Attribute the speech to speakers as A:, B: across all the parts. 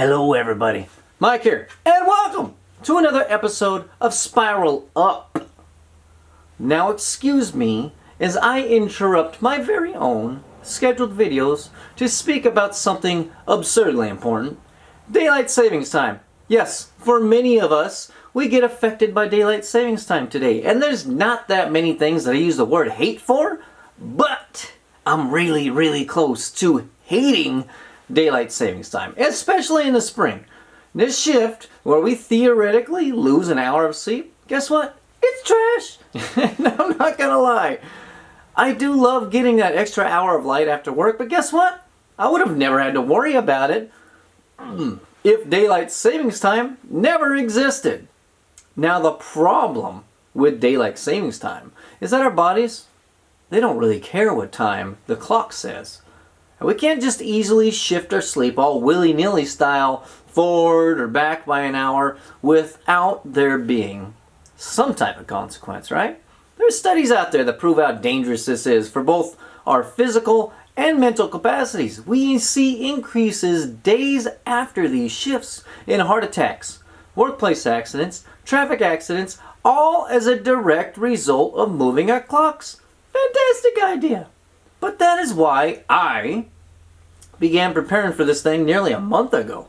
A: Hello everybody, Mike here, and welcome to another episode of Spiral Up. Now excuse me as I interrupt my very own scheduled videos to speak about something absurdly important, daylight savings time. Yes, for many of us, we get affected by daylight savings time today, and there's not that many things that I use the word hate for, but I'm really close to hating daylight savings time, especially in the spring. This shift, where we theoretically lose an hour of sleep, guess what? It's trash. And I'm not gonna lie. I do love getting that extra hour of light after work, but guess what? I would have never had to worry about it if daylight savings time never existed. Now the problem with daylight savings time is that our bodies, they don't really care what time the clock says. And we can't just easily shift our sleep all willy-nilly style forward or back by an hour without there being some type of consequence, right? There's studies out there that prove how dangerous this is for both our physical and mental capacities. We see increases days after these shifts in heart attacks, workplace accidents, traffic accidents, all as a direct result of moving our clocks. Fantastic idea. But that is why I began preparing for this thing nearly a month ago.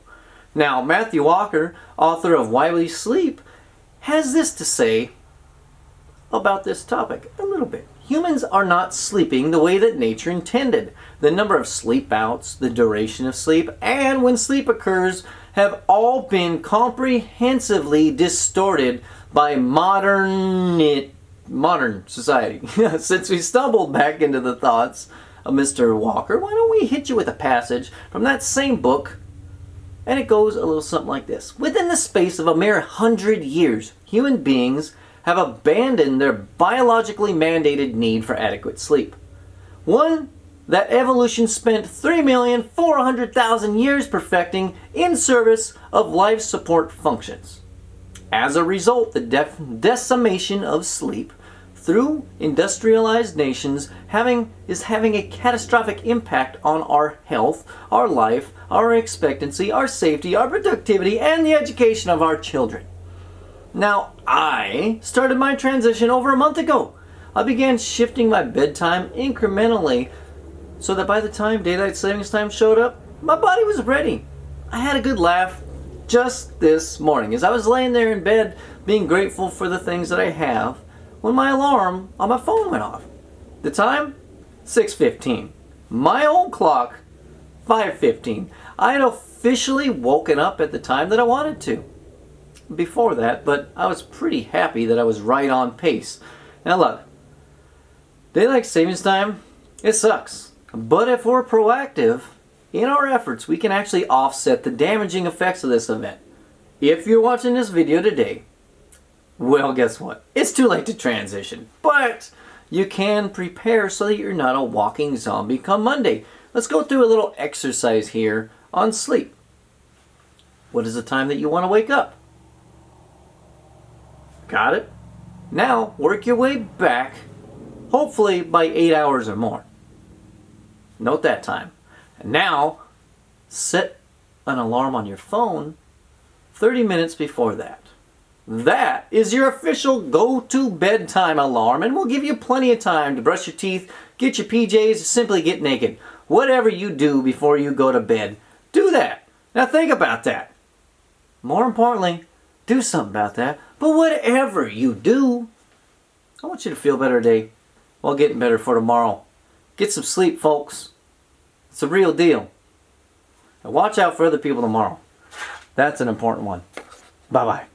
A: Now, Mathew Walker, author of Why We Sleep, has this to say about this topic a little bit. Humans are not sleeping the way that nature intended. The number of sleep outs, the duration of sleep, and when sleep occurs have all been comprehensively distorted by modern society. Since we stumbled back into the thoughts of Mr. Walker, why don't we hit you with a passage from that same book? And it goes a little something like this. Within the space of a mere 100 years, human beings have abandoned their biologically mandated need for adequate sleep. One that evolution spent 3,400,000 years perfecting in service of life support functions. As a result, the decimation of sleep through industrialized nations is having a catastrophic impact on our health, our life, our expectancy, our safety, our productivity, and the education of our children. Now, I started my transition over a month ago. I began shifting my bedtime incrementally so that by the time daylight savings time showed up, my body was ready. I had a good laugh just this morning as I was laying there in bed being grateful for the things that I have when my alarm on my phone went off. The time? 6:15. My old clock, 5:15. I had officially woken up at the time that I wanted to. Before that, but I was pretty happy that I was right on pace. Now look, daylight savings time, it sucks. But if we're proactive in our efforts, we can actually offset the damaging effects of this event. If you're watching this video today, well, guess what? It's too late to transition, but you can prepare so that you're not a walking zombie come Monday. Let's go through a little exercise here on sleep. What is the time that you want to wake up? Got it? Now, work your way back, hopefully by 8 hours or more. Note that time. And now, set an alarm on your phone 30 minutes before that. That is your official go-to bedtime alarm, and will give you plenty of time to brush your teeth, get your PJs, simply get naked. Whatever you do before you go to bed, do that. Now think about that. More importantly, do something about that. But whatever you do, I want you to feel better today while getting better for tomorrow. Get some sleep, folks. It's a real deal. And watch out for other people tomorrow. That's an important one. Bye-bye.